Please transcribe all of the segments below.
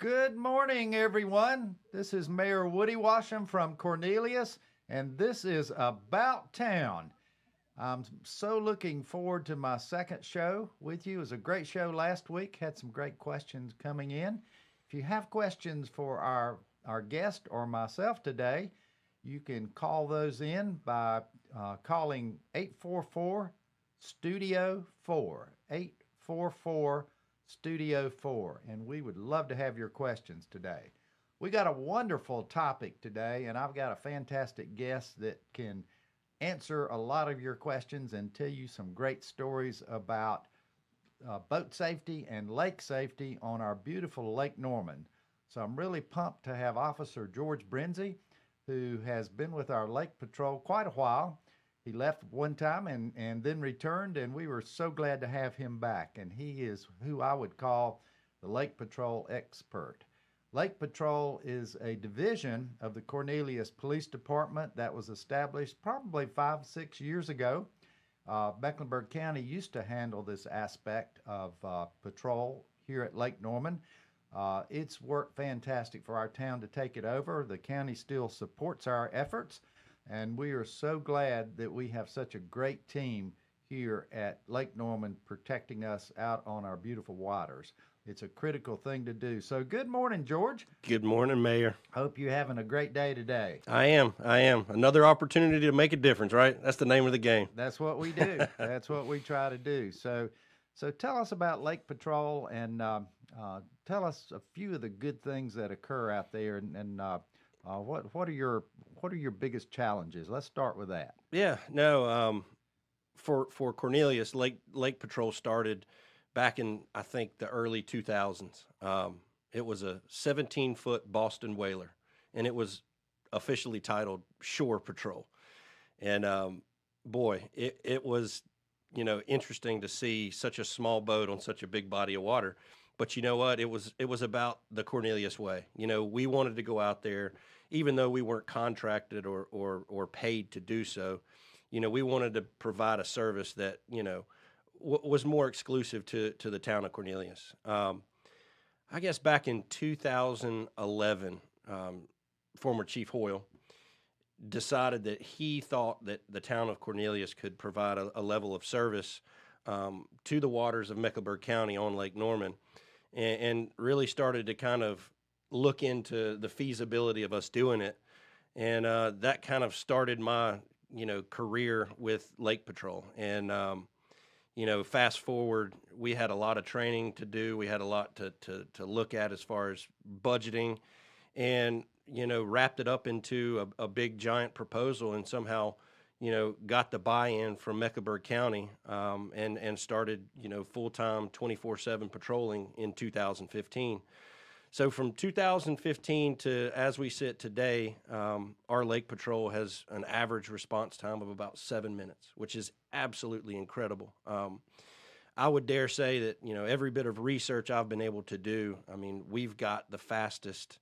Good morning, everyone. This is Mayor Woody Washam from Cornelius, and this is About Town. I'm so looking forward to my second show with you. It was a great show last week. Had some great questions coming in. If you have questions for our guest or myself today, you can call those in by calling 844 Studio 4. 844 Studio 4, and we would love to have your questions today. We got a wonderful topic today, and I've got a fantastic guest that can answer a lot of your questions and tell you some great stories about boat safety and lake safety on our beautiful Lake Norman. So I'm really pumped to have Officer George Brinzey, who has been with our Lake Patrol quite a while. He left one time and then returned, and we were so glad to have him back. And he is who I would call the Lake Patrol expert. Lake Patrol is a division of the Cornelius Police Department that was established probably 5-6 years ago. Mecklenburg County used to handle this aspect of patrol here at Lake Norman. It's worked fantastic for our town to take it over. The county still supports our efforts. And we are so glad that we have such a great team here at Lake Norman protecting us out on our beautiful waters. It's a critical thing to do. So good morning, George. Good morning, Mayor. Hope you're having a great day today. I am. Another opportunity to make a difference, right? That's the name of the game. That's what we do. That's what we try to do. So tell us about Lake Patrol and tell us a few of the good things that occur out there and what are your biggest challenges? Let's start with that. Yeah, no. For Cornelius, Lake Patrol started back in I think the early 2000s. It was a 17-foot Boston whaler, and it was officially titled Shore Patrol. And boy, it was interesting to see such a small boat on such a big body of water. But you know what? It was about the Cornelius way. We wanted to go out there, even though we weren't contracted or paid to do so. We wanted to provide a service that was more exclusive to the town of Cornelius. I guess back in 2011, former Chief Hoyle decided that he thought that the town of Cornelius could provide a level of service to the waters of Mecklenburg County on Lake Norman. And really started to kind of look into the feasibility of us doing it. And that kind of started my, career with Lake Patrol. And, fast forward, we had a lot of training to do. We had a lot to look at as far as budgeting and, wrapped it up into a big giant proposal and somehow got the buy-in from Mecklenburg County and started, full-time 24/7 patrolling in 2015. So from 2015 to as we sit today, our Lake Patrol has an average response time of about 7 minutes, which is absolutely incredible. I would dare say that, every bit of research I've been able to do, we've got the fastest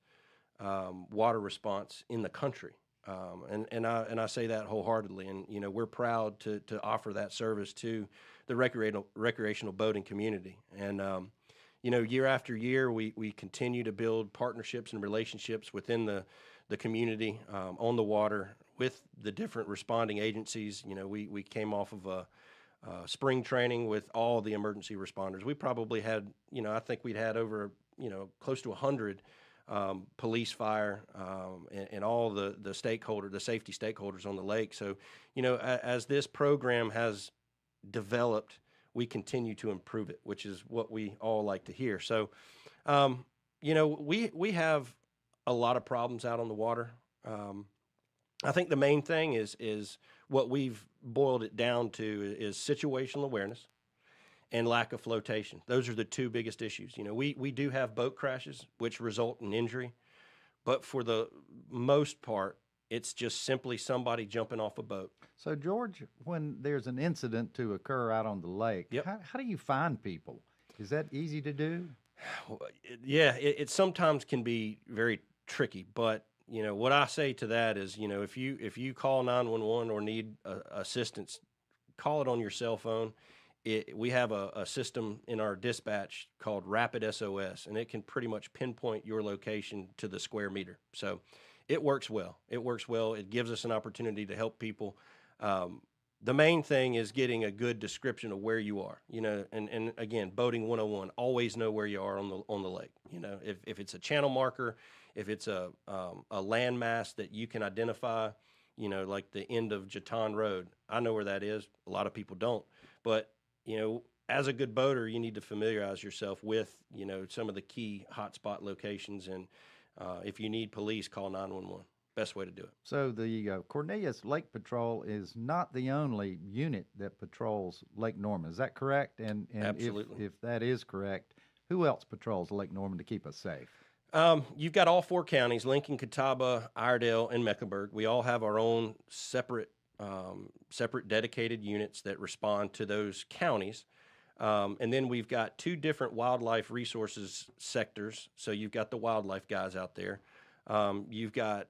water response in the country. And I say that wholeheartedly, and we're proud to offer that service to the recreational boating community. And year after year, we continue to build partnerships and relationships within the community on the water with the different responding agencies. We came off of a spring training with all the emergency responders. We probably had I think we'd had over close to 100. Police, fire, and all the safety stakeholders on the lake. So, as this program has developed, we continue to improve it, which is what we all like to hear. So, we have a lot of problems out on the water. I think the main thing is what we've boiled it down to is situational awareness and lack of flotation. Those are the two biggest issues. We do have boat crashes, which result in injury, but for the most part, it's just simply somebody jumping off a boat. So, George, when there's an incident to occur out on the lake, Yep. how do you find people? Is that easy to do? Yeah, it sometimes can be very tricky, but what I say to that is, if you call 911 or need assistance, call it on your cell phone. we have a system in our dispatch called Rapid SOS, and it can pretty much pinpoint your location to the square meter. So it works well. It works well. It gives us an opportunity to help people. The main thing is getting a good description of where you are, and again, boating 101, always know where you are on the lake. If it's a channel marker, if it's a landmass that you can identify, like the end of Jatan Road, I know where that is. A lot of people don't, but as a good boater, you need to familiarize yourself with, some of the key hotspot locations. And if you need police, call 911. Best way to do it. So the Cornelius Lake Patrol is not the only unit that patrols Lake Norman. Is that correct? And Absolutely. If that is correct, who else patrols Lake Norman to keep us safe? You've got all 4 counties: Lincoln, Catawba, Iredell, and Mecklenburg. We all have our own separate dedicated units that respond to those counties. And then we've got 2 different wildlife resources sectors. So you've got the wildlife guys out there. You've got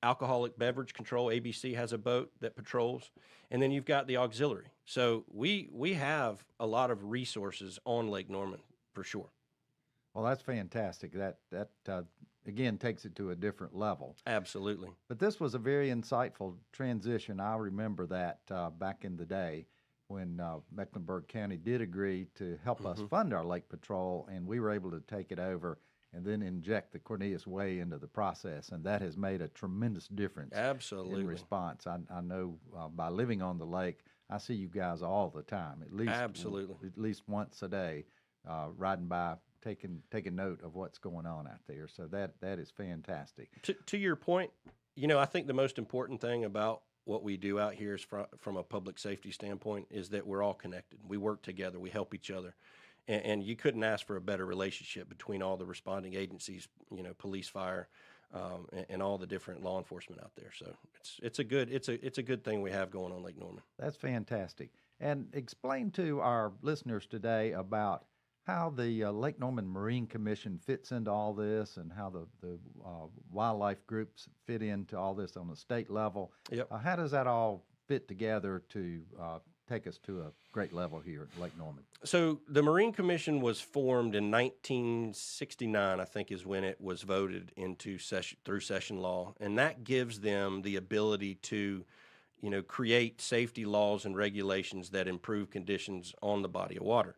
alcoholic beverage control. ABC has a boat that patrols. And then you've got the auxiliary. So we have a lot of resources on Lake Norman for sure. Well, that's fantastic. That again takes it to a different level. Absolutely. But this was a very insightful transition. I remember that back in the day when Mecklenburg County did agree to help us fund our lake patrol, and we were able to take it over and then inject the Cornelius Way into the process, and that has made a tremendous difference. Absolutely. In response. I know by living on the lake, I see you guys all the time, at least Absolutely. at least once a day, riding by, taking note of what's going on out there. So that is fantastic. To your point, I think the most important thing about what we do out here is from a public safety standpoint is that we're all connected. We work together. We help each other. And you couldn't ask for a better relationship between all the responding agencies, police, fire, and all the different law enforcement out there. So it's a good thing we have going on Lake Norman. That's fantastic. And explain to our listeners today about how the Lake Norman Marine Commission fits into all this, and how the wildlife groups fit into all this on the state level. Yep. How does that all fit together to take us to a great level here at Lake Norman? So the Marine Commission was formed in 1969, I think, is when it was voted into through session law, and that gives them the ability to, create safety laws and regulations that improve conditions on the body of water.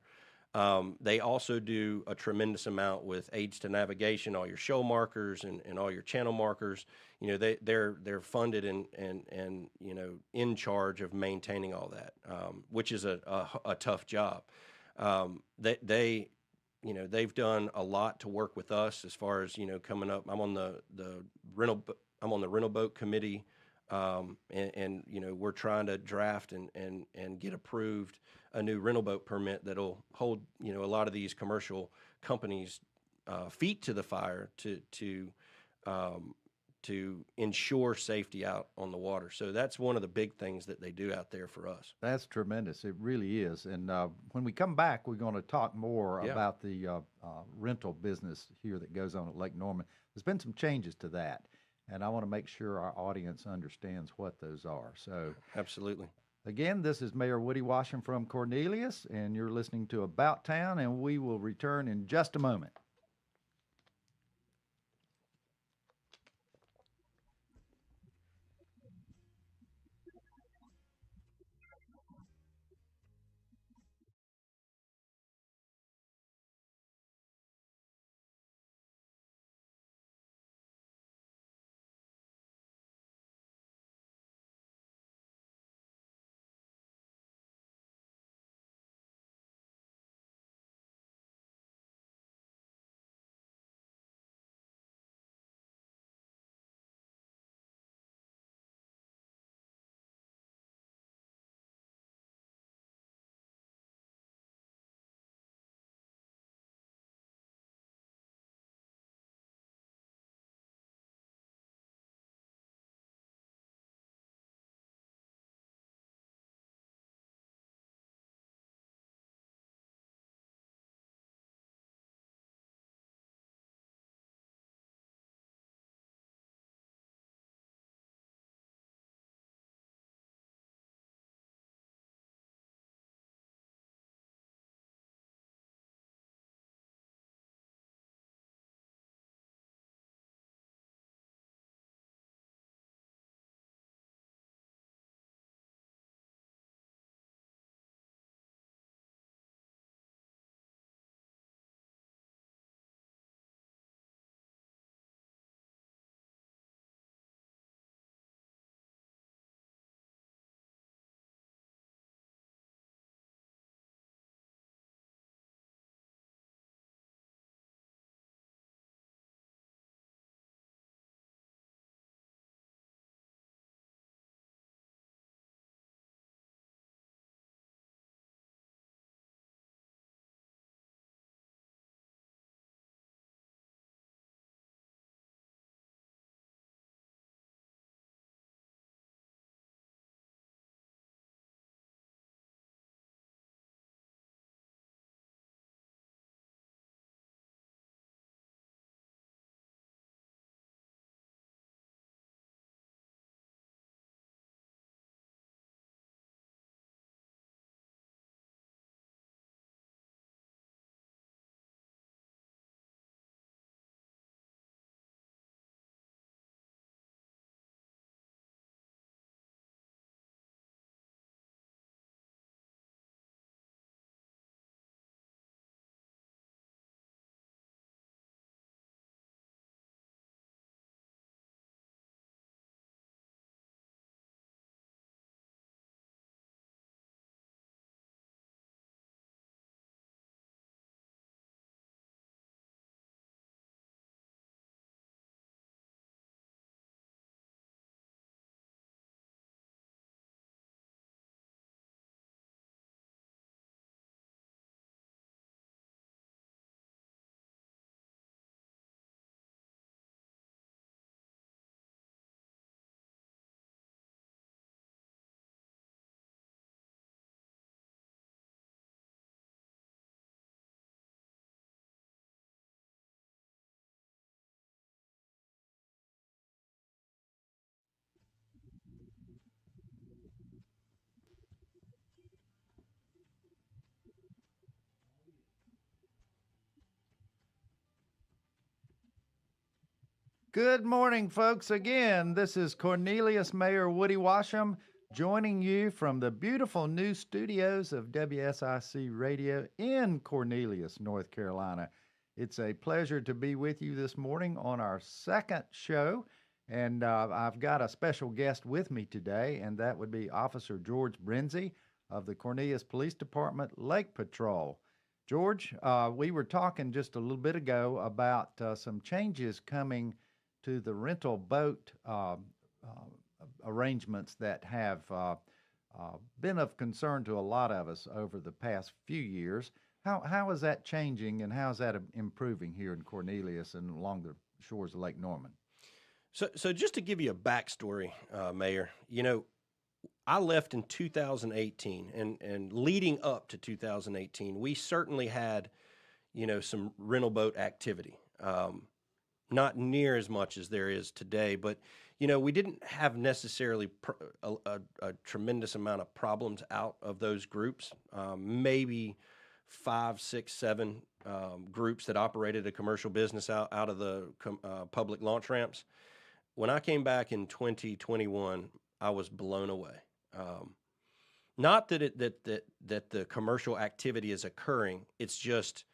They also do a tremendous amount with aids to navigation, all your show markers and all your channel markers. They're funded and in charge of maintaining all that, which is a tough job. They've done a lot to work with us as far as coming up. I'm on the rental boat committee. And we're trying to draft and get approved a new rental boat permit that'll hold a lot of these commercial companies' feet to the fire to ensure safety out on the water. So that's one of the big things that they do out there for us. That's tremendous. It really is. And when we come back, we're going to talk more about the rental business here that goes on at Lake Norman. There's been some changes to that, and I want to make sure our audience understands what those are. So, absolutely. Again, this is Mayor Woody Washam from Cornelius, and you're listening to About Town, and we will return in just a moment. Good morning, folks. Again, this is Cornelius Mayor Woody Washam joining you from the beautiful new studios of WSIC Radio in Cornelius, North Carolina. It's a pleasure to be with you this morning on our second show, and I've got a special guest with me today, and that would be Officer George Brinzey of the Cornelius Police Department Lake Patrol. George, we were talking just a little bit ago about some changes coming to the rental boat arrangements that have been of concern to a lot of us over the past few years. How is that changing, and how is that improving here in Cornelius and along the shores of Lake Norman? So just to give you a backstory, Mayor, I left in 2018, and leading up to 2018, we certainly had, some rental boat activity. Not near as much as there is today, but we didn't have necessarily a tremendous amount of problems out of those groups. Maybe 5, 6, 7 groups that operated a commercial business out of the public launch ramps. When I came back in 2021, I was blown away. Not that that the commercial activity is occurring; it's just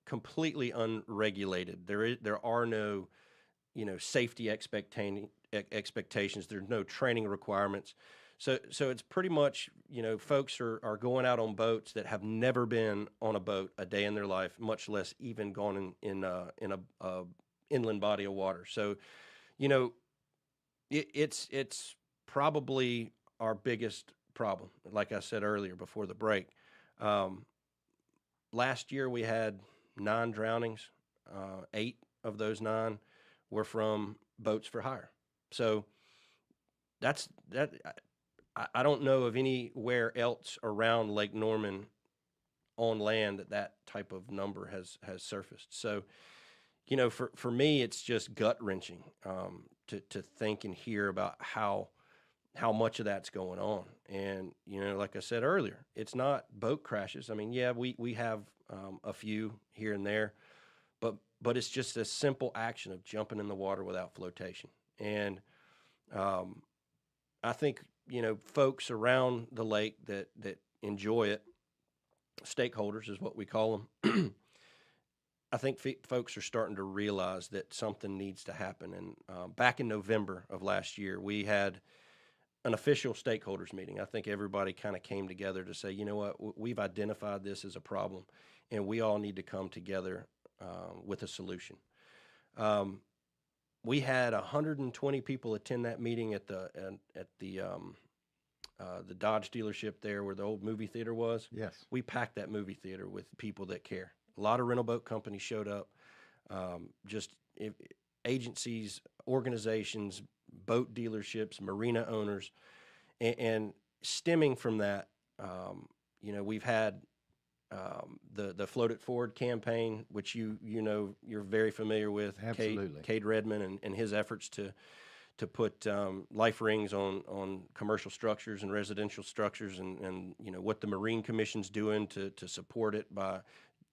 completely unregulated. There are no, safety expectations. There's no training requirements. So it's pretty much, folks are going out on boats that have never been on a boat a day in their life, much less even gone in a inland body of water. So, it's probably our biggest problem. Like I said earlier before the break, last year we had 9 drownings. 8 of those 9 were from boats for hire. So that's that. I don't know of anywhere else around Lake Norman on land that type of number has surfaced. So, for me, it's just gut wrenching to think and hear about how much of that's going on. And, like I said earlier, it's not boat crashes. I mean, yeah, we have a few here and there, but it's just a simple action of jumping in the water without flotation. And I think, folks around the lake that enjoy it, stakeholders is what we call them, I think folks are starting to realize that something needs to happen. And back in November of last year, we had an official stakeholders meeting. I think everybody kind of came together to say, you know what, we've identified this as a problem, and we all need to come together with a solution. We had 120 people attend that meeting at the Dodge dealership there where the old movie theater was. Yes. We packed that movie theater with people that care. A lot of rental boat companies showed up, agencies, organizations, boat dealerships, marina owners, and stemming from that, we've had the Float It Forward campaign, which you're very familiar with. Absolutely. Cade Redmond and his efforts to put life rings on commercial structures and residential structures, and what the Marine Commission's doing to support it by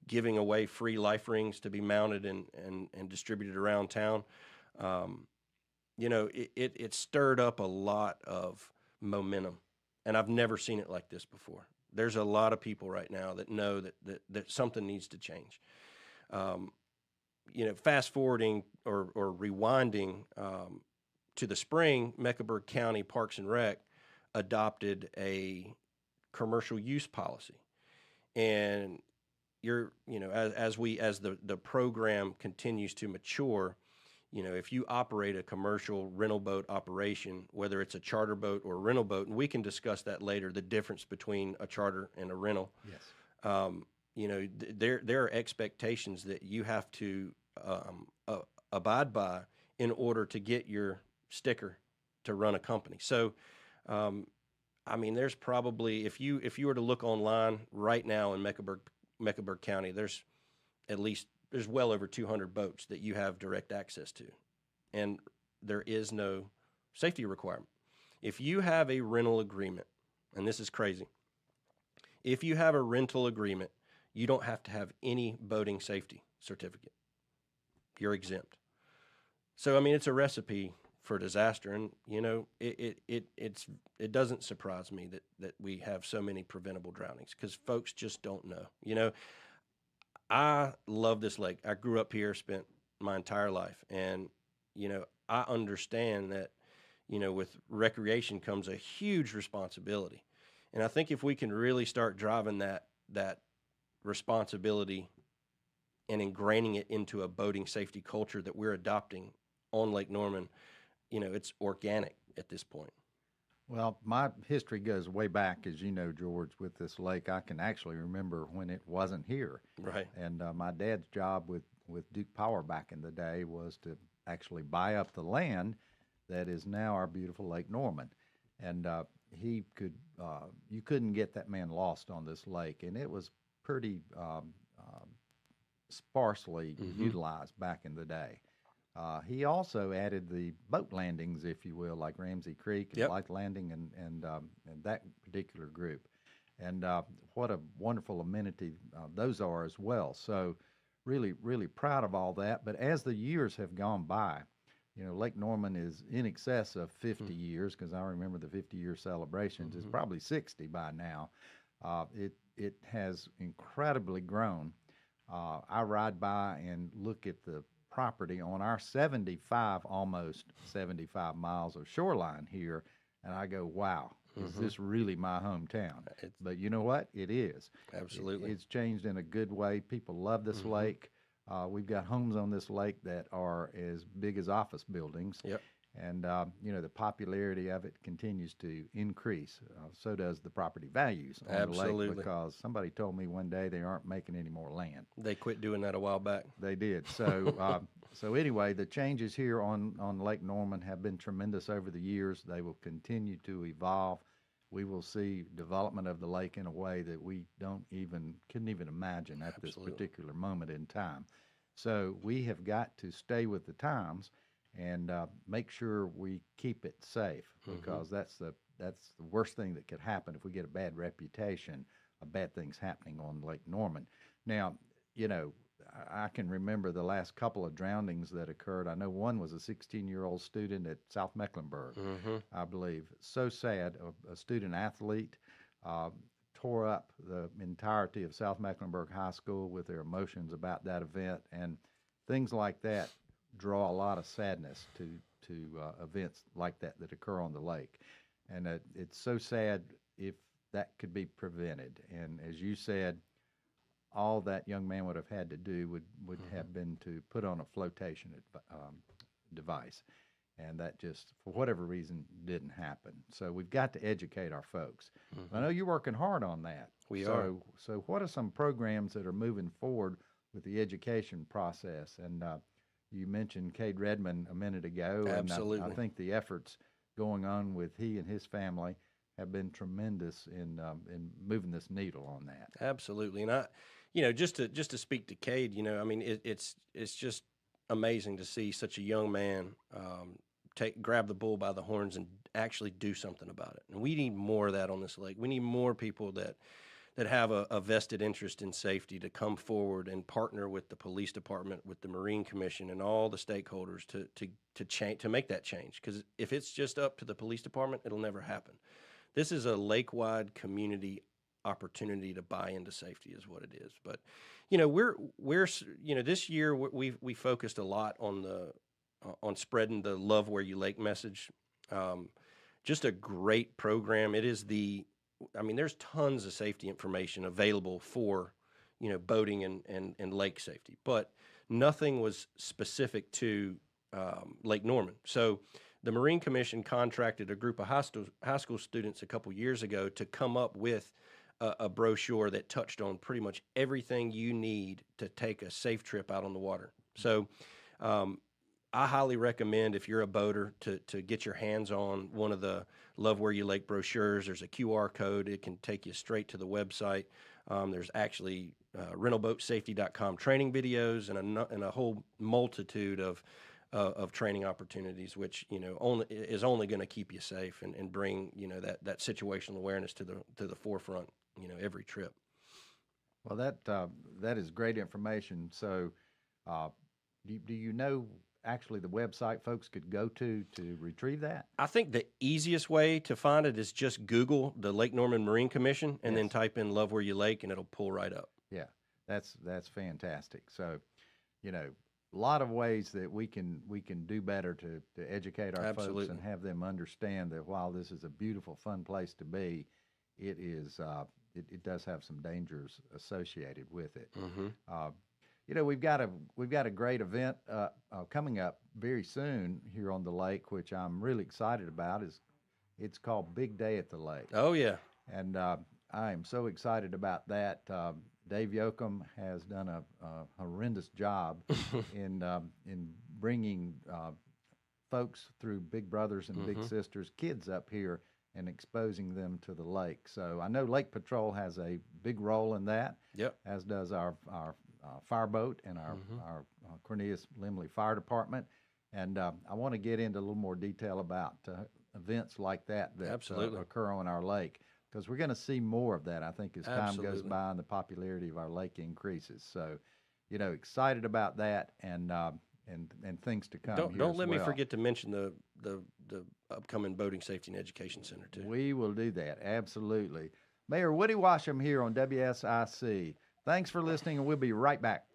giving away free life rings to be mounted and distributed around town. It stirred up a lot of momentum, and I've never seen it like this before. There's a lot of people right now that know that something needs to change. Fast forwarding or rewinding to the spring, Mecklenburg County Parks and Rec adopted a commercial use policy, and as the program continues to mature, if you operate a commercial rental boat operation, whether it's a charter boat or a rental boat, and we can discuss that later, the difference between a charter and a rental. Yes. There are expectations that you have to abide by in order to get your sticker to run a company. So, there's probably, if you were to look online right now in Mecklenburg County, there's well over 200 boats that you have direct access to, and there is no safety requirement. If you have a rental agreement, and this is crazy, if you have a rental agreement, you don't have to have any boating safety certificate. You're exempt. So I mean, it's a recipe for disaster, and you know, it doesn't surprise me that we have so many preventable drownings because folks just don't know. You know, I love this lake. I grew up here, spent my entire life, and you know, I understand that, you know, with recreation comes a huge responsibility. And I think if we can really start driving that responsibility and ingraining it into a boating safety culture that we're adopting on Lake Norman, you know, it's organic at this point. Well, my history goes way back, as you know, George, with this lake. I can actually remember when it wasn't here. Right. And my dad's job with Duke Power back in the day was to actually buy up the land that is now our beautiful Lake Norman. And he could, you couldn't get that man lost on this lake. And it was pretty sparsely Mm-hmm. utilized back in the day. He also added the boat landings, if you will, like Ramsey Creek and Yep. Light Landing and that particular group. And what a wonderful amenity those are as well. So, really, really proud of all that. But as the years have gone by, you know, Lake Norman is in excess of 50 years because I remember the 50-year celebrations. It's Mm-hmm. probably 60 by now. It has incredibly grown. I ride by and look at the property on our 75, almost 75 miles of shoreline here, and I go, wow, is Mm-hmm. this really my hometown? It's But you know what? It is. absolutely. It's changed in a good way. People love this Mm-hmm. lake. We've got homes on this lake that are as big as office buildings. Yep. And, you know, the popularity of it continues to increase. So does the property values on the lake Absolutely. because somebody told me one day they aren't making any more land. They quit doing that a while back. They did. So, so anyway, the changes here on Lake Norman have been tremendous over the years. They will continue to evolve. We will see development of the lake in a way that we couldn't even imagine at this Absolutely. particular moment in time. So we have got to stay with the times and make sure we keep it safe Mm-hmm. because that's the worst thing that could happen if we get a bad reputation of bad things happening on Lake Norman. Now, you know, I can remember the last couple of drownings that occurred. I know one was a 16-year-old student at South Mecklenburg, Mm-hmm. I believe. So sad. A student athlete uh, tore up the entirety of South Mecklenburg High School with their emotions about that event, and things like that draw a lot of sadness to events like that that occur on the lake. And it's so sad if that could be prevented. And as you said, all that young man would have had to do would Mm-hmm. have been to put on a flotation device. And that just, for whatever reason, didn't happen. So we've got to educate our folks. I Mm-hmm. know you're working hard on that. We are. So what are some programs that are moving forward with the education process? And you mentioned Cade Redmond a minute ago, and I Absolutely. think the efforts going on with he and his family have been tremendous in moving this needle on that. Absolutely. And I, you know, just to speak to Cade, you know, I mean, it's just amazing to see such a young man grab the bull by the horns and actually do something about it. And we need more of that on this lake. We need more people that have a vested interest in safety to come forward and partner with the police department, with the Marine Commission, and all the stakeholders to change, to make that change. Because if it's just up to the police department, it'll never happen. This is a lake-wide community opportunity to buy into safety, is what it is. But you know, we're you know, this year we focused a lot on spreading the love where you lake message. Just a great program. It is I mean, there's tons of safety information available for, you know, boating and lake safety, but nothing was specific to Lake Norman. So the Marine Commission contracted a group of high school students a couple years ago to come up with a brochure that touched on pretty much everything you need to take a safe trip out on the water. So I highly recommend, if you're a boater, to get your hands on one of the Love Where You Lake brochures. There's a QR code. It can take you straight to the website. There's actually rentalboatsafety.com training videos and a whole multitude of training opportunities, which, you know, is only going to keep you safe and bring, you know, that situational awareness to the forefront, you know, every trip. Well, that is great information. So, do you know actually the website folks could go to retrieve that? I think the easiest way to find it is just Google the Lake Norman Marine Commission and then Yes. type in Love Where You Lake and it'll pull right up. Yeah, that's fantastic. So, you know, a lot of ways that we can do better to educate our folks Absolutely. and have them understand that while this is a beautiful, fun place to be, it is it does have some dangers associated with it. Hmm. Uh, you know, we've got a great event coming up very soon here on the lake, which I'm really excited about. Is It's called Big Day at the Lake, Oh, yeah. and I am so excited about that. Dave Yoakum has done a horrendous job in bringing folks through Big Brothers and Big Hmm. Sisters, kids up here, and exposing them to the lake. So I know Lake Patrol has a big role in that, Yep. as does our fireboat and Hmm. our Cornelius Limley Fire Department. And I want to get into a little more detail about events like that Absolutely. occur on our lake, because we're going to see more of that, I think, as time goes Absolutely. by and the popularity of our lake increases. So, you know, excited about that, and things to come here Don't as let me well. forget to mention the upcoming Boating Safety and Education Center too. We will do that, absolutely. Mayor Woody Washam here on WSIC. Thanks for listening, and we'll be right back.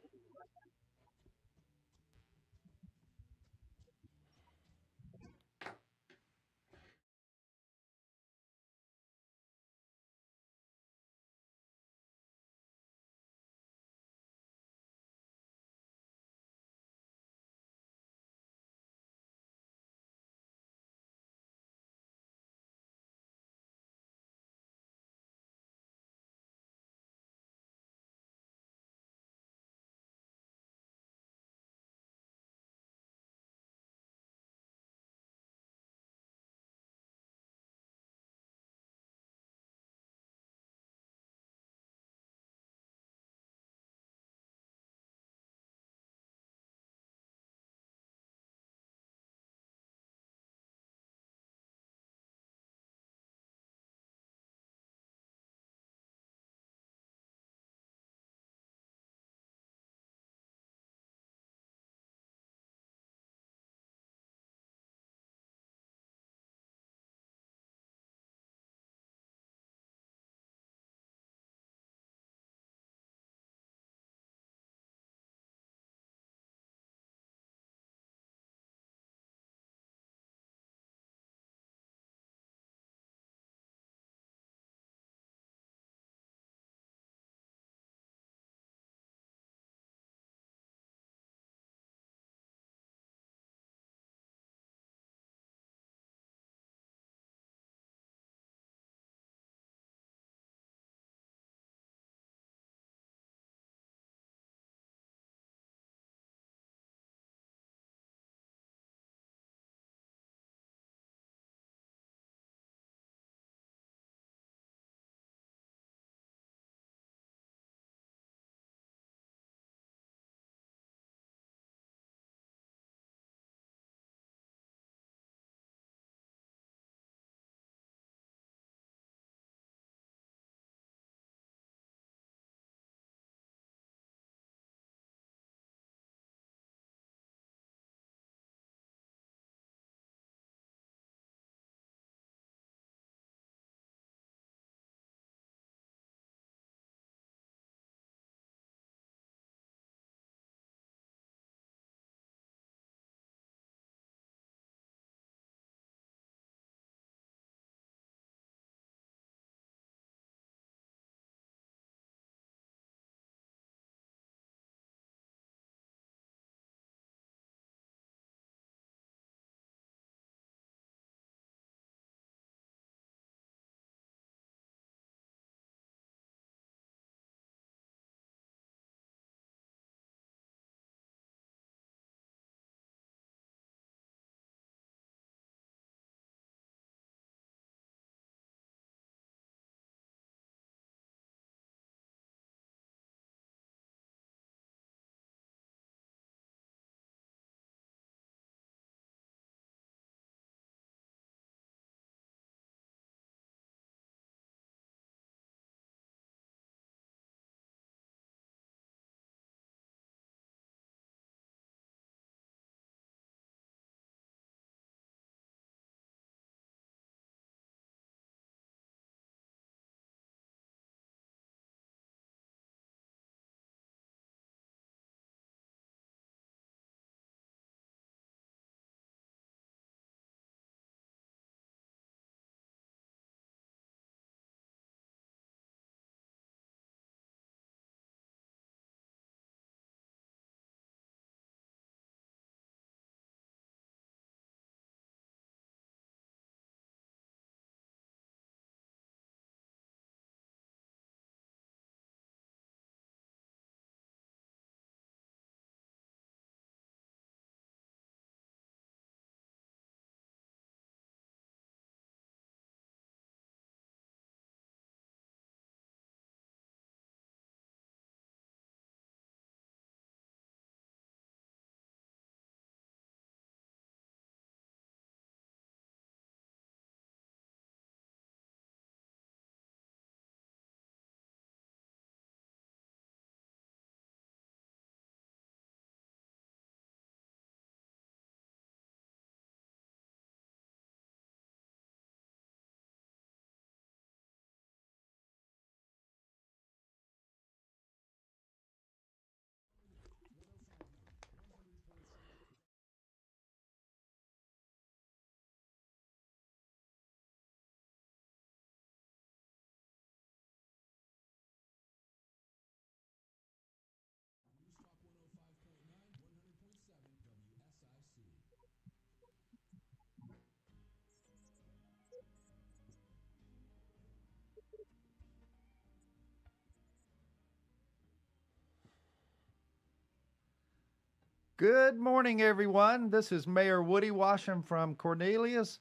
Good morning, everyone. This is Mayor Woody Washam from Cornelius.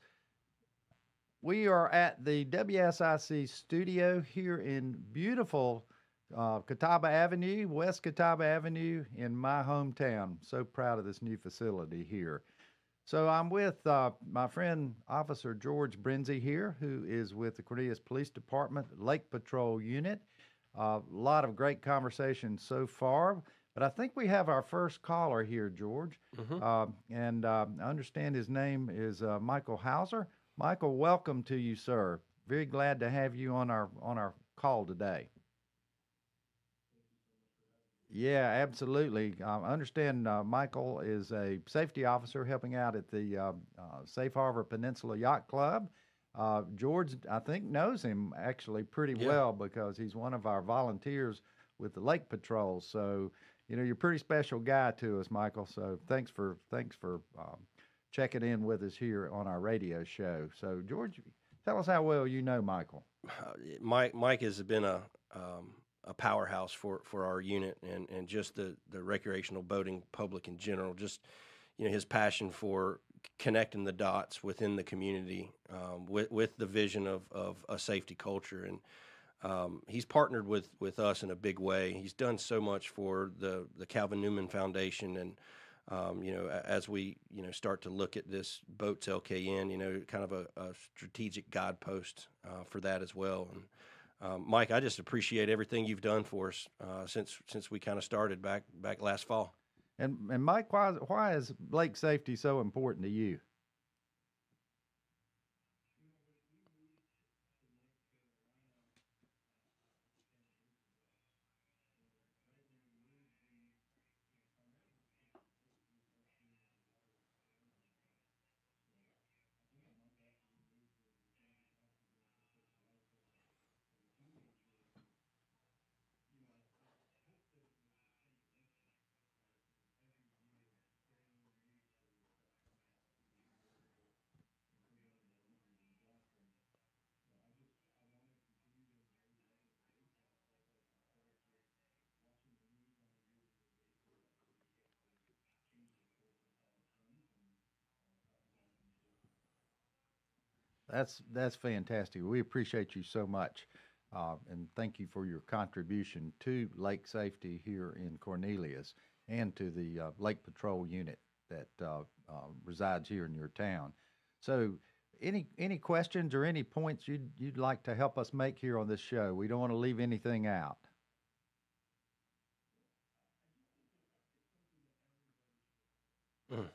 We are at the WSIC studio here in beautiful Catawba Avenue, West Catawba Avenue in my hometown. So proud of this new facility here. So I'm with my friend Officer George Brinzey here, who is with the Cornelius Police Department Lake Patrol Unit. A lot of great conversation so far, but I think we have our first caller here, George. Hmm. And I understand his name is Michael Hauser. Michael, welcome to you, sir. Very glad to have you on our call today. Yeah, absolutely. I understand Michael is a safety officer helping out at the Safe Harbor Peninsula Yacht Club. George, I think, knows him actually pretty Yeah. well because he's one of our volunteers with the Lake Patrol. So, you're a pretty special guy to us, Michael. So thanks for checking in with us here on our radio show. So, George, tell us how well you know Michael. Mike has been a powerhouse for our unit and just the recreational boating public in general. Just his passion for connecting the dots within the community with the vision of a safety culture, and he's partnered with us in a big way. He's done so much for the Calvin Newman Foundation, and as we start to look at this Boats LKN, kind of a strategic guidepost for that as well. And Mike, I just appreciate everything you've done for us since we kind of started back last fall. And Mike, why is lake safety so important to you? That's fantastic. We appreciate you so much, and thank you for your contribution to lake safety here in Cornelius and to the Lake Patrol unit that resides here in your town. So, any questions or any points you'd like to help us make here on this show? We don't want to leave anything out. Mm.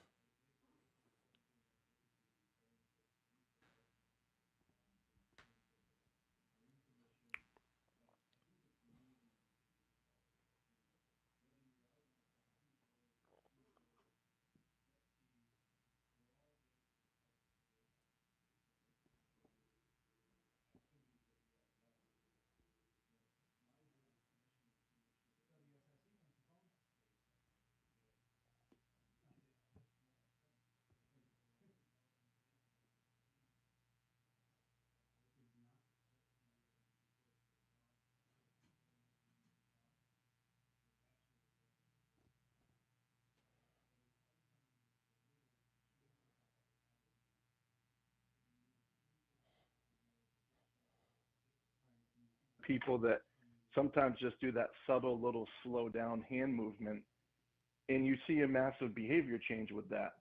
People that sometimes just do that subtle little slow down hand movement, and you see a massive behavior change with that,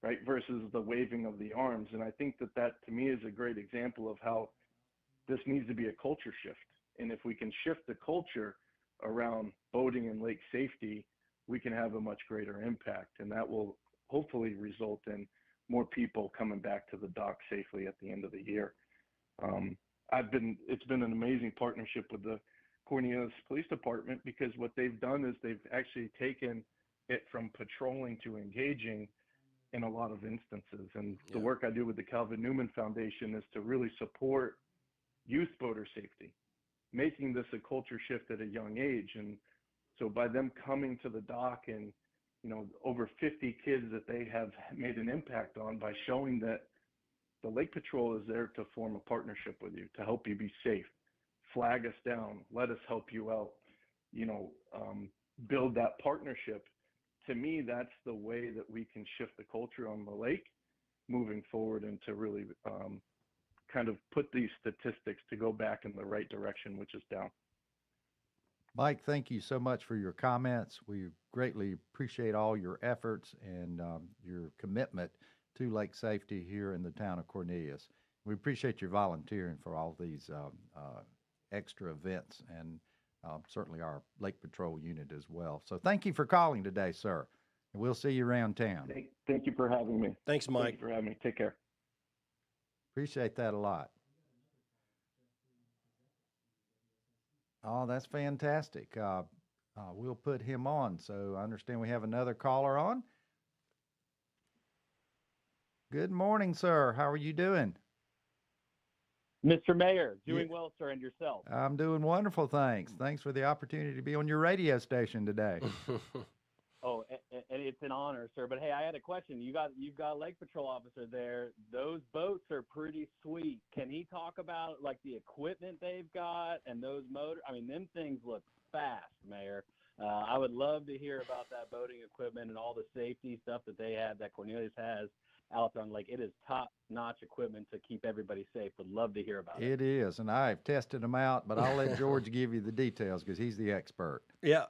right? Versus the waving of the arms. And I think that to me is a great example of how this needs to be a culture shift. And if we can shift the culture around boating and lake safety, we can have a much greater impact. And that will hopefully result in more people coming back to the dock safely at the end of the year. Um, it's been an amazing partnership with the Cornelius Police Department, because what they've done is they've actually taken it from patrolling to engaging in a lot of instances. And the Yeah. work I do with the Calvin Newman Foundation is to really support youth boater safety, making this a culture shift at a young age. And so by them coming to the dock and, over 50 kids that they have made an impact on by showing that the Lake Patrol is there to form a partnership with you, to help you be safe, flag us down, let us help you out, you know, um, build that partnership to me, that's the way that we can shift the culture on the lake moving forward, and to really kind of put these statistics to go back in the right direction, which is down. Mike, thank you so much for your comments. We greatly appreciate all your efforts and your commitment to lake safety here in the town of Cornelius. We appreciate your volunteering for all these extra events, and certainly our Lake Patrol unit as well. So thank you for calling today, sir. And we'll see you around town. Thank you for having me. Thanks, Mike. Thank you for having me. Take care. Appreciate that a lot. Oh, that's fantastic. We'll put him on. So I understand we have another caller on. Good morning, sir. How are you doing? Mr. Mayor, doing well, sir, and yourself? I'm doing wonderful, thanks. Thanks for the opportunity to be on your radio station today. Oh, and it's an honor, sir. But hey, I had a question. You've got a Lake Patrol officer there. Those boats are pretty sweet. Can he talk about like the equipment they've got and those motors? I mean, them things look fast, Mayor. I would love to hear about that boating equipment and all the safety stuff that they have, that Cornelius has out there on the lake. It is top-notch equipment to keep everybody safe. Would love to hear about it. It is, and I've tested them out, but I'll let George give you the details because he's the expert. Yeah.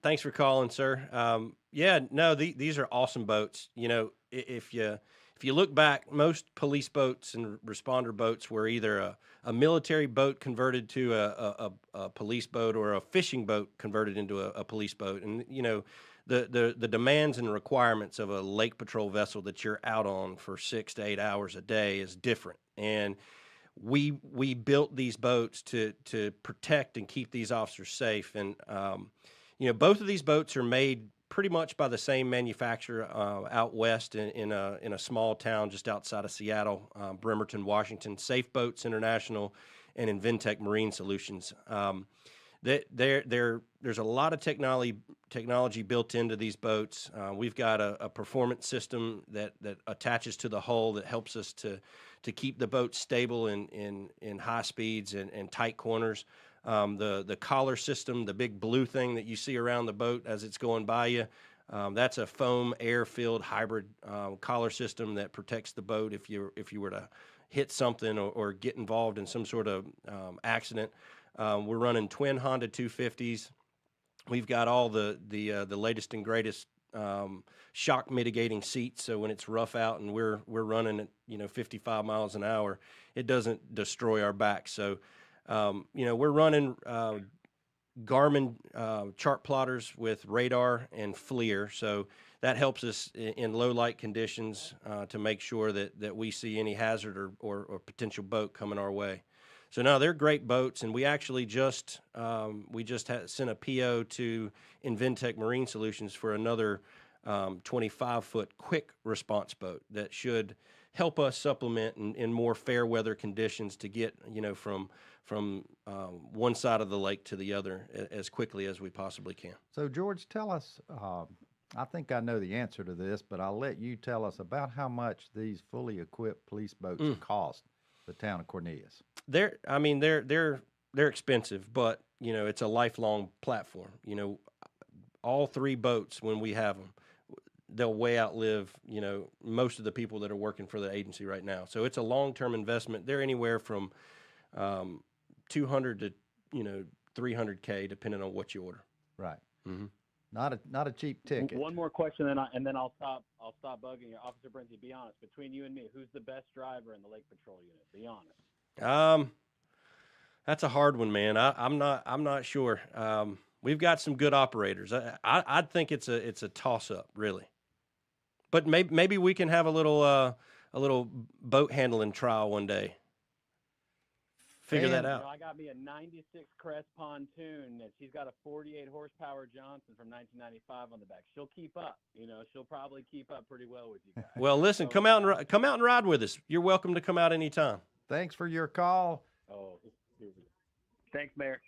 Thanks for calling, sir. Yeah, no, these are awesome boats. You know, if you look back, most police boats and responder boats were either a military boat converted to a police boat, or a fishing boat converted into a police boat. And, you know, the demands and requirements of a Lake Patrol vessel that you're out on for 6 to 8 hours a day is different. And we built these boats to protect and keep these officers safe. And, you know, both of these boats are made pretty much by the same manufacturer out west in a small town just outside of Seattle, Bremerton, Washington. Safe Boats International and Inventec Marine Solutions. There's a lot of technology built into these boats. We've got a performance system that attaches to the hull that helps us to keep the boat stable in high speeds and tight corners. The collar system, the big blue thing that you see around the boat as it's going by you, that's a foam air-filled hybrid collar system that protects the boat if you were to hit something or get involved in some sort of accident. We're running twin Honda 250s. We've got all the latest and greatest shock mitigating seats, so when it's rough out and we're running at 55 miles an hour, it doesn't destroy our back. So we're running Garmin chart plotters with radar and FLIR, so that helps us in low light conditions to make sure that we see any hazard or potential boat coming our way. So no, they're great boats, and we actually just sent a PO to Inventec Marine Solutions for another 25-foot quick response boat that should help us supplement in more fair weather conditions to get from one side of the lake to the other as quickly as we possibly can. So George, tell us. I think I know the answer to this, but I'll let you tell us about how much these fully equipped police boats cost the town of Cornelius. They're expensive, but it's a lifelong platform. All three boats, when we have them, they'll way outlive most of the people that are working for the agency right now. So it's a long-term investment. They're anywhere from $200 to $300K, depending on what you order. Right. Mm-hmm. Not a cheap ticket. One more question, and then I'll stop bugging you. Officer Brinzey, be honest. Between you and me, who's the best driver in the Lake Patrol unit? Be honest. That's a hard one, man. I'm not sure. We've got some good operators. I'd think it's a toss up, really. But maybe we can have a little boat handling trial one day. Figure that out. I got me a 96 Crest pontoon, and she's got a 48 horsepower Johnson from 1995 on the back. She'll keep up. She'll probably keep up pretty well with you guys. Well, listen, come out and ride with us. You're welcome to come out anytime. Thanks for your call. Oh, thanks, Mayor.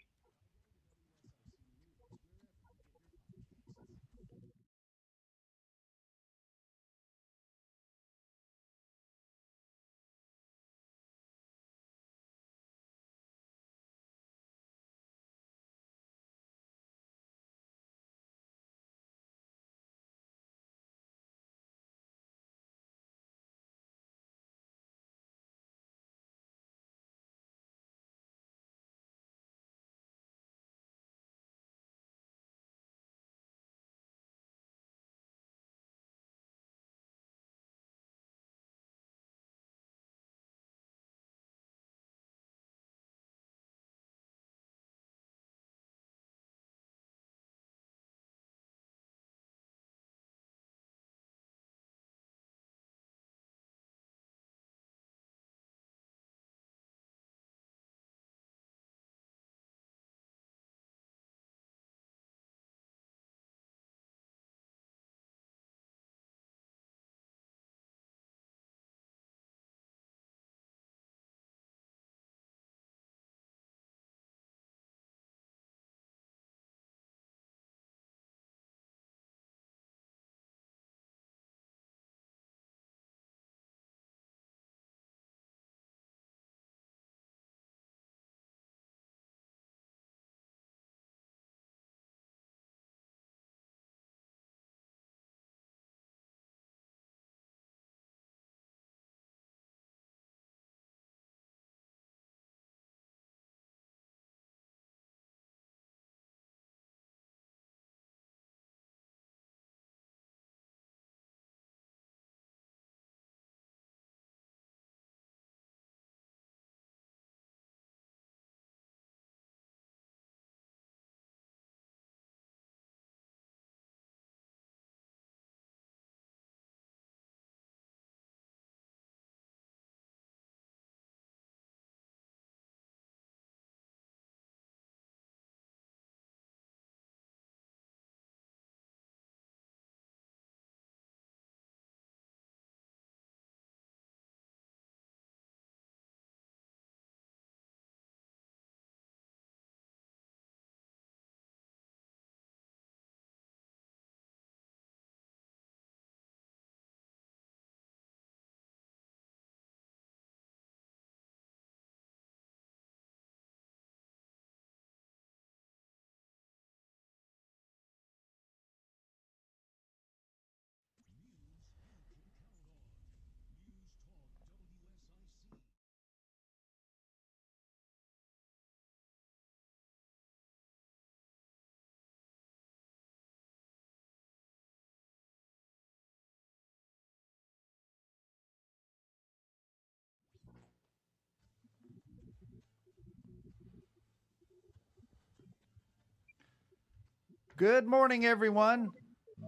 Good morning, everyone.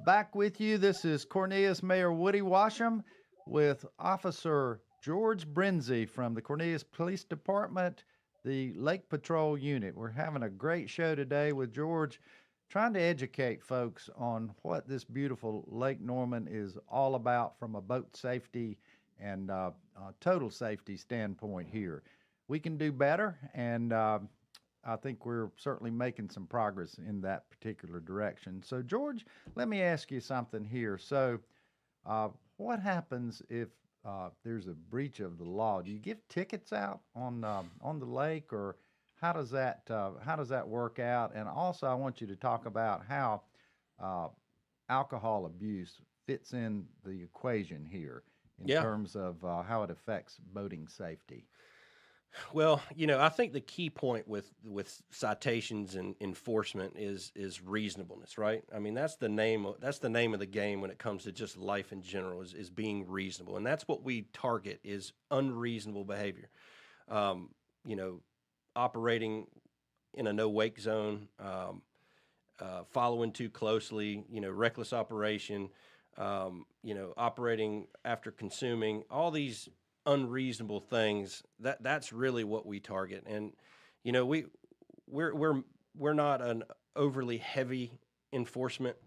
Back with you. This is Cornelius Mayor Woody Washam with Officer George Brinzey from the Cornelius Police Department, the Lake Patrol Unit. We're having a great show today with George, trying to educate folks on what this beautiful Lake Norman is all about from a boat safety and total safety standpoint here. We can do better, and I think we're certainly making some progress in that particular direction. So, George, let me ask you something here. So, what happens if there's a breach of the law? Do you give tickets out on the lake, or how does that work out? And also, I want you to talk about how uh, alcohol abuse fits in the equation here in Yeah. terms of how it affects boating safety. Well, I think the key point with citations and enforcement is reasonableness, right? I mean, that's the name of the game when it comes to just life in general is being reasonable, and that's what we target is unreasonable behavior. Um, you know, Operating in a no wake zone, following too closely, reckless operation, operating after consuming, all these unreasonable things. That's really what we target. And you know, we we're not an overly heavy enforcement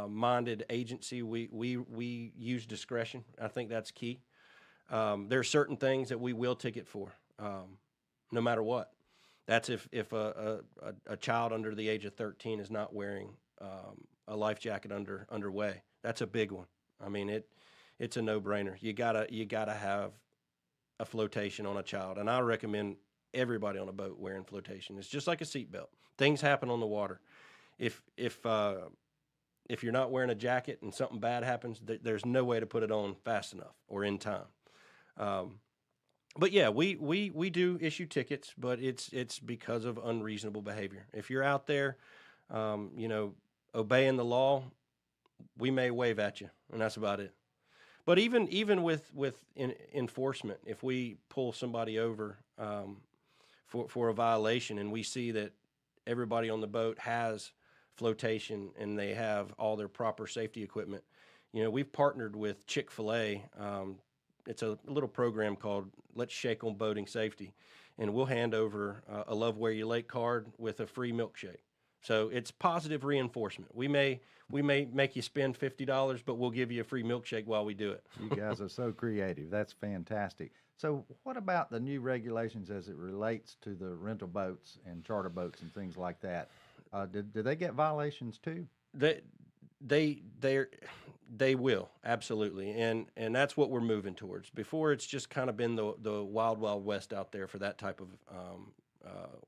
minded agency. We use discretion. I think that's key. There are certain things that we will ticket for, no matter what. That's if a child under the age of 13 is not wearing a life jacket underway. That's a big one. I mean, it's a no-brainer. You gotta have a flotation on a child, and I recommend everybody on a boat wearing flotation. It's just like a seatbelt. Things happen on the water. If you're not wearing a jacket and something bad happens, there's no way to put it on fast enough or in time. Um, but yeah, we do issue tickets, but it's because of unreasonable behavior. If you're out there, obeying the law, we may wave at you, and that's about it. But even with enforcement, if we pull somebody over for a violation, and we see that everybody on the boat has flotation and they have all their proper safety equipment, we've partnered with Chick-fil-A. It's a little program called Let's Shake on Boating Safety, and we'll hand over a Love Where You Lake card with a free milkshake. So it's positive reinforcement. We may make you spend $50, but we'll give you a free milkshake while we do it. You guys are so creative. That's fantastic. So, what about the new regulations as it relates to the rental boats and charter boats and things like that? Did they get violations too? They they they they will absolutely, and that's what we're moving towards. Before, it's just kind of been the wild west out there for that type of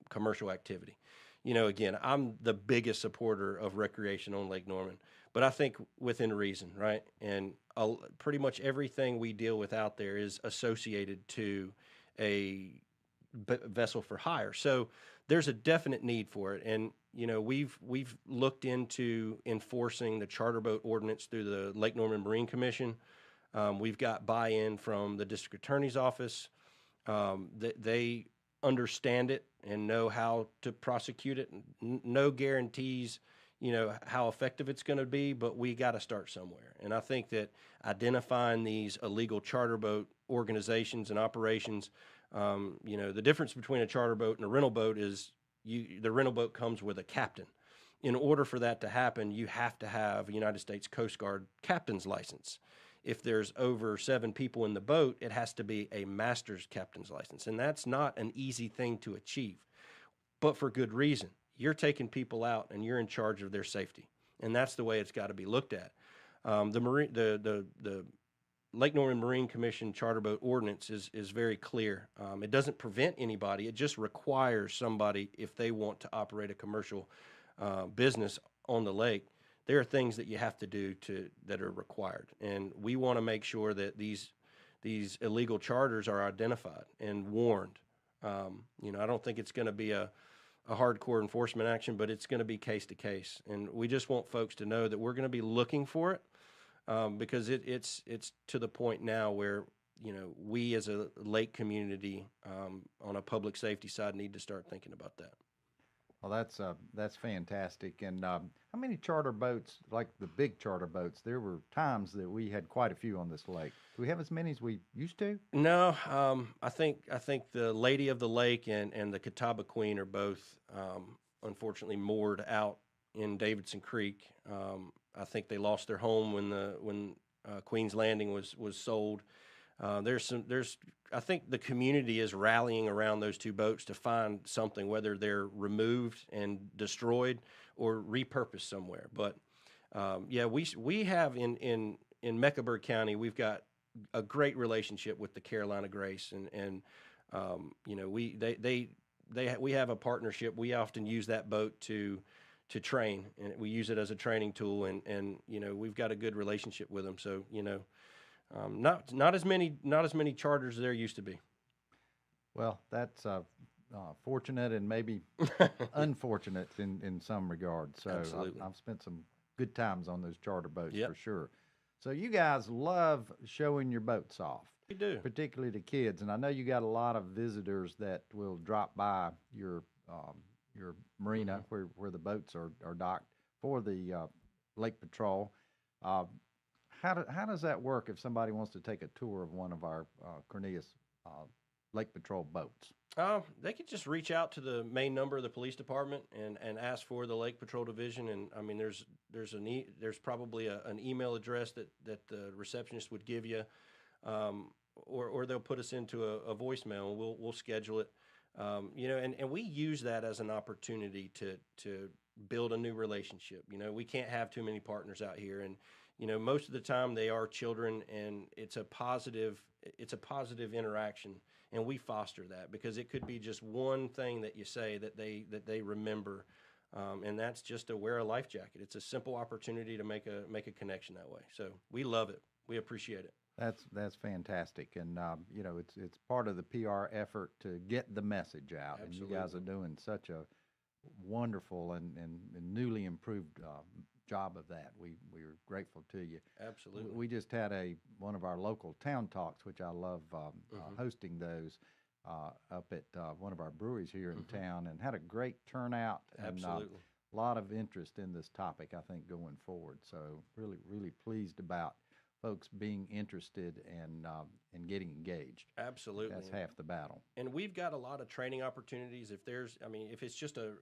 commercial activity. Again, I'm the biggest supporter of recreation on Lake Norman, but I think within reason, right? And pretty much everything we deal with out there is associated to a vessel for hire. So there's a definite need for it, and we've looked into enforcing the charter boat ordinance through the Lake Norman Marine Commission. We've got buy-in from the district attorney's office. They understand it and know how to prosecute it. No guarantees, how effective it's going to be, but we got to start somewhere. And I think that identifying these illegal charter boat organizations and operations, the difference between a charter boat and a rental boat is the rental boat comes with a captain. In order for that to happen, you have to have a United States Coast Guard captain's license. If there's over 7 people in the boat, it has to be a master's captain's license. And that's not an easy thing to achieve, but for good reason. You're taking people out and you're in charge of their safety. And that's the way it's got to be looked at. The Lake Norman Marine Commission charter boat ordinance is very clear. It doesn't prevent anybody. It just requires somebody, if they want to operate a commercial business on the lake, there are things that you have to do that are required. And we want to make sure that these illegal charters are identified and warned. I don't think it's going to be a hardcore enforcement action, but it's going to be case to case. And we just want folks to know that we're going to be looking for it. Because it's to the point now where we as a lake community on a public safety side need to start thinking about that. Well, that's fantastic. And how many charter boats, like the big charter boats? There were times that we had quite a few on this lake. Do we have as many as we used to? No, I think the Lady of the Lake and the Catawba Queen are both unfortunately moored out in Davidson Creek. I think they lost their home when Queen's Landing was sold. There's I think the community is rallying around those two boats to find something, whether they're removed and destroyed or repurposed somewhere. But yeah, we have in Mecklenburg County, we've got a great relationship with the Carolina Grace, and we have a partnership. We often use that boat to train, and we use it as a training tool, and we've got a good relationship with them. So not as many charters there used to be. Well, that's fortunate and maybe unfortunate in some regards. So Absolutely. I've spent some good times on those charter boats Yep. for sure. So you guys love showing your boats off, We do. particularly to kids. And I know you got a lot of visitors that will drop by your marina where the boats are docked for the lake patrol. Uh, how does that work if somebody wants to take a tour of one of our Cornelius Lake Patrol boats? They could just reach out to the main number of the police department and ask for the Lake Patrol Division. And I mean, there's probably an email address that the receptionist would give you, or they'll put us into a voicemail and we'll schedule it. And we use that as an opportunity to build a new relationship. We can't have too many partners out here, and most of the time they are children, and it's a positive interaction, and we foster that because it could be just one thing that you say that they remember, and that's just to wear a life jacket. It's a simple opportunity to make a connection that way. So we love it. We appreciate it. That's fantastic, and it's part of the PR effort to get the message out. Absolutely. And you guys are doing such a wonderful and newly improved job of that. We're grateful to you. Absolutely. We just had one of our local town talks, which I love hosting those up at one of our breweries here in town, and had a great turnout and Absolutely. a lot of interest in this topic, I think, going forward. So really pleased about folks being interested and getting engaged. Absolutely. That's half the battle. And we've got a lot of training opportunities. If it's just a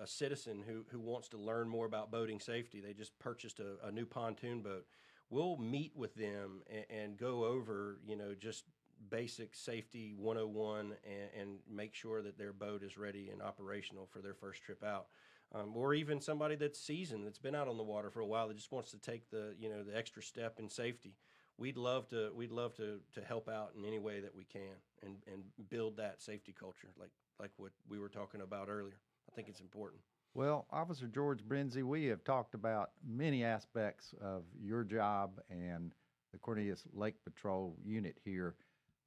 citizen who wants to learn more about boating safety, they just purchased a new pontoon boat, we'll meet with them and go over, just basic safety 101 and make sure that their boat is ready and operational for their first trip out. Or even somebody that's seasoned, that's been out on the water for a while, that just wants to take the extra step in safety. We'd love to help out in any way that we can and build that safety culture like what we were talking about earlier. I think it's important. Well, Officer George Brinzey, we have talked about many aspects of your job and the Cornelius Lake Patrol unit here,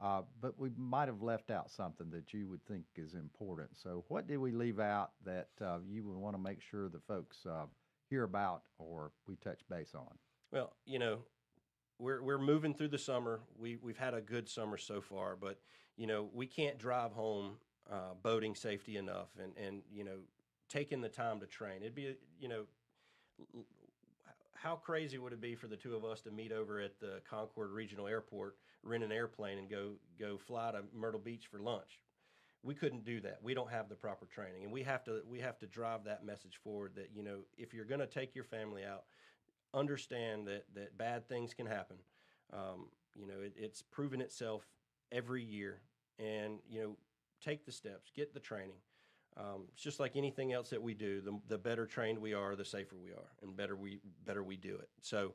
but we might have left out something that you would think is important. So what did we leave out that you would want to make sure the folks hear about or we touch base on? Well, we're moving through the summer. We've had a good summer so far, but we can't drive home boating safety enough, and taking the time to train. It'd be how crazy would it be for the two of us to meet over at the Concord Regional Airport, rent an airplane, and go fly to Myrtle Beach for lunch? We couldn't do that. We don't have the proper training, and we have to drive that message forward that if you're going to take your family out, understand that bad things can happen. It's proven itself every year, and take the steps, get the training. It's just like anything else that we do. The better trained we are, the safer we are, and better we do it. So,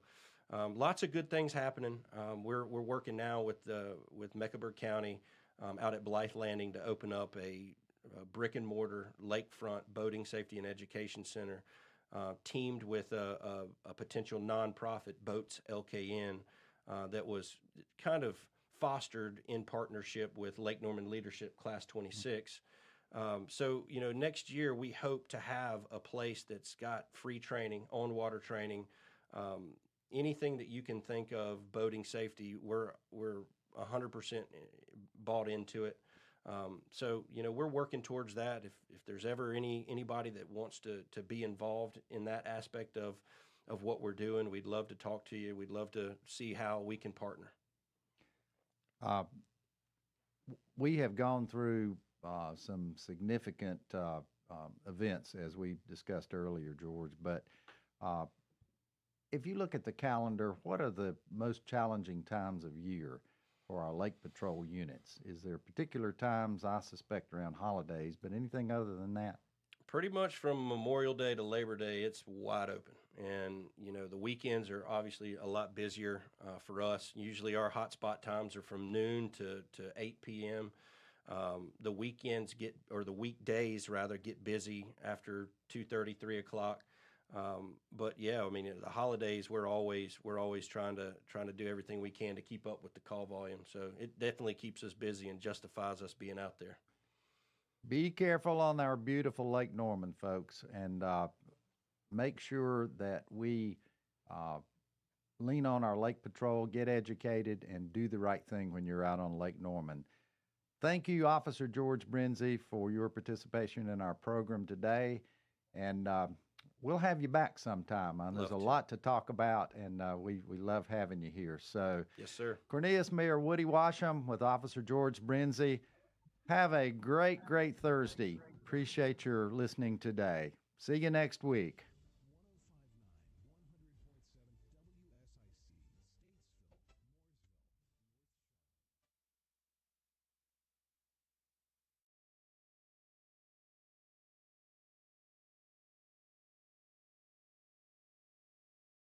lots of good things happening. We're working now with Mecklenburg County out at Blythe Landing to open up a brick and mortar lakefront boating safety and education center, teamed with a potential nonprofit, Boats LKN, that was kind of fostered in partnership with Lake Norman Leadership Class 26. So, next year we hope to have a place that's got free training, on-water training, anything that you can think of boating safety. We're 100% bought into it. So, we're working towards that. If there's ever anybody that wants to be involved in that aspect of what we're doing, we'd love to talk to you. We'd love to see how we can partner. We have gone through some significant events, as we discussed earlier, George. But if you look at the calendar, what are the most challenging times of year for our Lake Patrol units? Is there particular times, I suspect, around holidays, but anything other than that? Pretty much from Memorial Day to Labor Day, it's wide open. And, the weekends are obviously a lot busier for us. Usually our hotspot times are from noon to 8 p.m. The weekends the weekdays rather, get busy after 2:30, 3 o'clock. But yeah, I mean, the holidays, we're always trying to do everything we can to keep up with the call volume. So it definitely keeps us busy and justifies us being out there. Be careful on our beautiful Lake Norman, folks, and make sure that we lean on our Lake Patrol, get educated, and do the right thing when you're out on Lake Norman. Thank you, Officer George Brinzey, for your participation in our program today, and we'll have you back sometime. There's a lot to talk about, and we love having you here. So, yes, sir. Cornelius, Mayor Woody Washam with Officer George Brinzey. Have a great Thursday. Appreciate your listening today. See you next week.